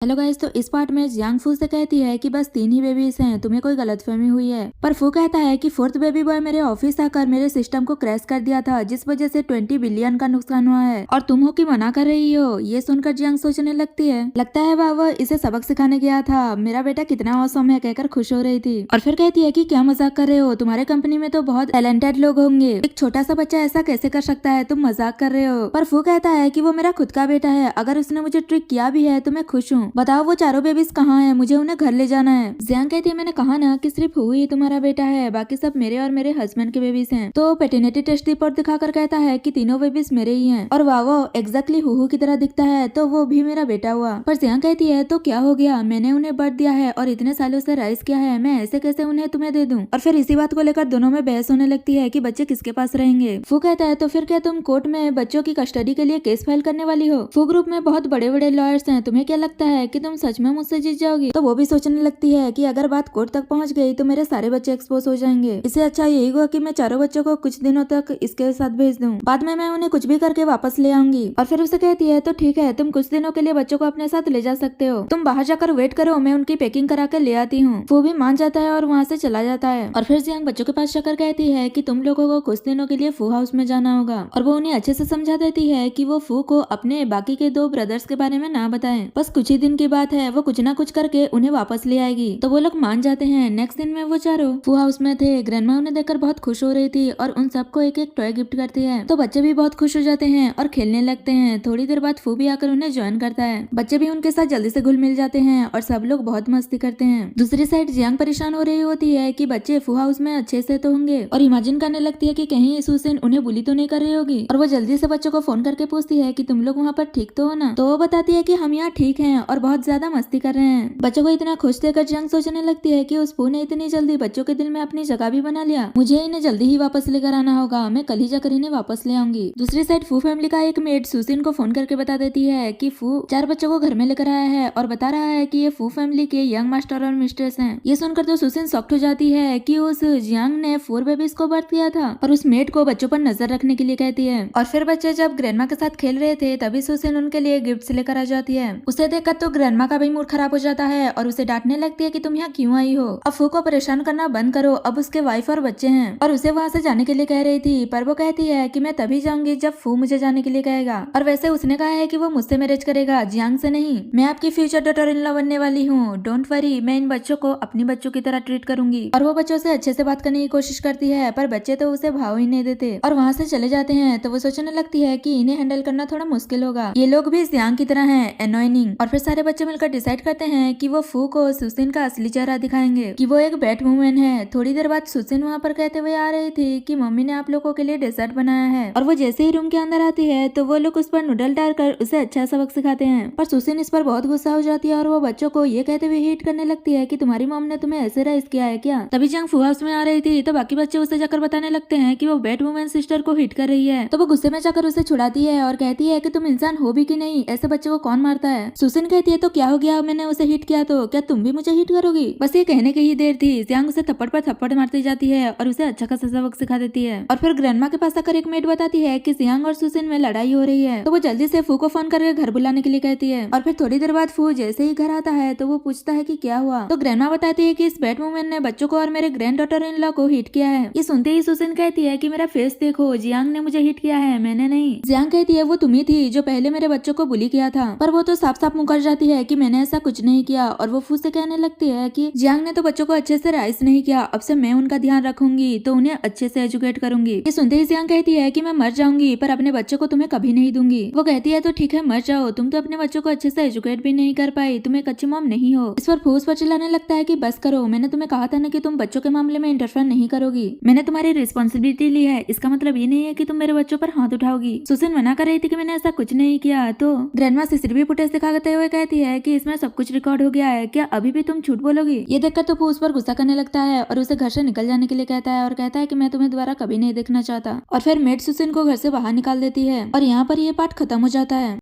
Hello guys, तो इस part में जियांग फू से कहती है कि बस 3 ही बेबीज हैं, तुम्हें कोई गलतफहमी हुई है। पर फू कहता है कि 4th बेबी बॉय मेरे ऑफिस आकर मेरे सिस्टम को क्रैश कर दिया था, जिस वजह से 20 बिलियन का नुकसान हुआ है और तुम हो कि मना कर रही हो। ये सुनकर जियांग सोचने लगती है, लगता है वह इसे सबक सिखाने गया था, मेरा बेटा कितना औसम है कहकर खुश हो रही थी। और फिर कहती है कि क्या मजाक कर रहे हो, तुम्हारे कंपनी में तो बहुत टैलेंटेड लोग होंगे, एक छोटा सा बच्चा ऐसा कैसे कर सकता है, तुम मजाक कर रहे हो। पर फू कहता है कि वो मेरा खुद का बेटा है, अगर उसने मुझे ट्रिक किया भी है तो मैं खुश हूँ। बताओ वो चारों बेबीज कहाँ हैं, मुझे उन्हें घर ले जाना है। जियांग कहती है, मैंने कहा ना कि सिर्फ फू ही तुम्हारा बेटा है, बाकी सब मेरे और मेरे हस्बैंड के बेबीज हैं। तो पेटर्निटी टेस्ट रिपोर्ट दिखाकर कहता है कि तीनों बेबीज मेरे ही हैं और वाह वो एग्जैक्टली हूहू की तरह दिखता है, तो वो भी मेरा बेटा हुआ। पर जियांग कहती है, तो क्या हो गया, मैंने उन्हें बर्थ दिया है और इतने सालों से राइज किया है, मैं ऐसे कैसे उन्हें तुम्हें दे दूं। और फिर इसी बात को लेकर दोनों में बहस होने लगती है कि बच्चे किसके पास रहेंगे। फू कहता है, तो फिर क्या तुम कोर्ट में बच्चों की कस्टडी के लिए केस फाइल करने वाली हो। फू ग्रुप में बहुत बड़े बड़े लॉयर्स हैं, तुम्हें क्या लगता है कि तुम सच में मुझसे जीत जाओगी। तो वो भी सोचने लगती है कि अगर बात कोर्ट तक पहुंच गई तो मेरे सारे बच्चे एक्सपोज हो जाएंगे, इससे अच्छा यही हुआ कि मैं चारों बच्चों को कुछ दिनों तक इसके साथ भेज दूं, बाद में मैं उन्हें कुछ भी करके वापस ले आऊंगी। और फिर उसे कहती है, तो ठीक है, तुम कुछ दिनों के लिए बच्चों को अपने साथ ले जा सकते हो, तुम बाहर जाकर वेट करो, मैं उनकी पैकिंग करा कर ले आती हूँ। वो भी मान जाता है और वहाँ से चला जाता है। और फिर जियांग बच्चों के पास जाकर कहती है कि तुम लोगों को कुछ दिनों के लिए फू हाउस में जाना होगा, और वो उन्हें अच्छे से समझा देती है कि वो फू को अपने बाकी के 2 ब्रदर्स के बारे में ना बताएं, बस कुछ ही दिन की बात है, वो कुछ ना कुछ करके उन्हें वापस ले आएगी। तो वो लोग मान जाते हैं। नेक्स्ट दिन में वो चारों फू हाउस में थे। ग्रैंडमा उन्हें देखकर बहुत खुश हो रही थी और उन सबको एक एक टॉय गिफ्ट करती है, तो बच्चे भी बहुत खुश हो जाते हैं और खेलने लगते हैं। थोड़ी देर बाद फू भी आकर उन्हें ज्वाइन करता है, बच्चे भी उनके साथ जल्दी से घुल मिल जाते हैं और सब लोग बहुत मस्ती करते हैं। दूसरी साइड जियांग परेशान हो रही होती है कि बच्चे फू हाउस में अच्छे से तो होंगे, और इमेजिन करने लगती है कि कहीं सुसेन उन्हें बुली तो नहीं कर रही होगी। और वो जल्दी से बच्चों को फोन करके पूछती है कि तुम लोग वहाँ पर ठीक तो हो ना। तो वो बताती है कि हम यहाँ ठीक हैं और बहुत ज्यादा मस्ती कर रहे हैं। बच्चों को इतना खुश देखकर जियांग सोचने लगती है कि उस फू ने इतनी जल्दी बच्चों के दिल में अपनी जगह भी बना लिया, मुझे इन्हें जल्दी ही वापस लेकर आना होगा, मैं कल ही जाकर इन्हें वापस ले आऊंगी। दूसरी साइड फू फैमिली का एक मेड सुसिन को फोन करके बता देती है कि फू 4 बच्चों को घर में लेकर आया है और बता रहा है कि ये फू फैमिली के यंग मास्टर और मिस्ट्रेस हैं। ये सुनकर तो सुसिन शॉक्ड हो जाती है कि उस जियांग ने 4 बेबीज को बर्थ किया था, और उस मेड को बच्चों पर नजर रखने के लिए कहती है। और फिर बच्चे जब ग्रैंडमा के साथ खेल रहे थे तभी सुसिन उनके लिए गिफ्ट लेकर आ जाती है। उसे देखकर तो ग्रैंडमा का भी मूड खराब हो जाता है और उसे डांटने लगती है कि तुम यहाँ क्यों आई हो, अब फू को परेशान करना बंद करो, अब उसके वाइफ और बच्चे हैं। और उसे वहाँ से जाने के लिए कह रही थी, पर वो कहती है कि मैं तभी जाऊंगी जब फू मुझे जाने के लिए कहेगा, और वैसे उसने कहा है कि वो मुझसे मैरिज करेगा, जियांग से नहीं। मैं आपकी फ्यूचर डॉटर इन लॉ बनने वाली हूँ, डोंट वरी, मैं इन बच्चों को अपनी बच्चों की तरह ट्रीट करूंगी। और वो बच्चों से अच्छे से बात करने की कोशिश करती है, पर बच्चे तो उसे भाव ही नहीं देते और वहाँ से चले जाते हैं। तो वो सोचने लगती है कि इन्हें हैंडल करना थोड़ा मुश्किल होगा, ये लोग भी जियांग की तरह हैं, एनोइंग। और फिर सारे बच्चे मिलकर डिसाइड करते हैं कि वो फू को सुसिन का असली चेहरा दिखाएंगे, कि वो एक बैड वुमेन है। थोड़ी देर बाद सुसिन वहाँ पर कहते हुए आ रही थी कि मम्मी ने आप लोगों के लिए डेजर्ट बनाया है, और वो जैसे ही रूम के अंदर आती है तो वो लोग उस पर नूडल डालकर उसे अच्छा सबक सिखाते हैं। पर सुसिन इस पर बहुत गुस्सा हो जाती है और वो बच्चों को ये कहते हुए हिट करने लगती है कि तुम्हारी मॉम ने तुम्हें ऐसे राइज किया है क्या। तभी जियांग फू हाउस में आ रही थी, तो बाकी बच्चे उसे जाकर बताने लगते हैं कि वो बैड वुमेन सिस्टर को हिट कर रही है। तो वो गुस्से में जाकर उसे छुड़ाती है और कहती है कि तुम इंसान हो भी कि नहीं, ऐसे बच्चे को कौन मारता है। सुसिन कहती है, तो क्या हो गया, मैंने उसे हिट किया तो क्या तुम भी मुझे हिट करोगी। बस ये कहने की ही देर थी, जियांग उसे थप्पड़ पर थप्पड़ मारती जाती है और उसे अच्छा खासा सबक सिखा देती है। और फिर ग्रैंडमा के पास आकर एक मेड बताती है कि जियांग और सुसिन में लड़ाई हो रही है, तो वो जल्दी से फू को फोन करके घर बुलाने के लिए कहती है। और फिर थोड़ी देर बाद फू जैसे ही घर आता है तो वो पूछता है कि क्या हुआ। तो ग्रैंडमा बताती है कि इस बैड वुमेन ने बच्चों को और मेरे ग्रैंड डॉटर इन लॉ को हिट किया है। ये सुनते ही सुसिन कहती है कि मेरा फेस देखो, जियांग ने मुझे हिट किया है, मैंने नहीं। जियांग कहती है, वो तुम ही थी जो पहले मेरे बच्चों को बुली किया था। पर वो तो साफ साफ मुकर जाती है कि मैंने ऐसा कुछ नहीं किया, और वो फू से कहने लगती है कि जियांग ने तो बच्चों को अच्छे से राइज नहीं किया, अब से मैं उनका ध्यान रखूंगी, तो उन्हें अच्छे से एजुकेट करूंगी। ये सुनते ही जियांग कहती है कि मैं मर जाऊंगी पर अपने बच्चों को तुम्हें कभी नहीं दूंगी। वो कहती है, तो ठीक है मर जाओ, तुम तो अपने बच्चों को अच्छे से एजुकेट भी नहीं कर पाई, तुम एक अच्छी मॉम नहीं हो। इस पर फूस पर चिल्लाने लगता है कि बस करो, मैंने तुम्हें कहा था ना कि तुम बच्चों के मामले में इंटरफेयर नहीं करोगी, मैंने तुम्हारी रिस्पॉन्सिबिलिटी ली है, इसका मतलब ये नहीं है कि तुम मेरे बच्चों पर हाथ उठाओगी। सुसिन मना कर रही थी कि मैंने ऐसा कुछ नहीं किया। तो ग्रैंडमा सीसीटीवी फुटेज दिखाते हुए कहती है कि इसमें सब कुछ रिकॉर्ड हो गया है, क्या अभी भी तुम झूठ बोलोगी। ये देखकर तो फू उस पर गुस्सा करने लगता है और उसे घर से निकल जाने के लिए कहता है और कहता है कि मैं तुम्हें दोबारा कभी नहीं देखना चाहता। और फिर मेड सुसिन को घर से बाहर निकाल देती है और यहाँ पर ये पार्ट खत्म हो जाता है।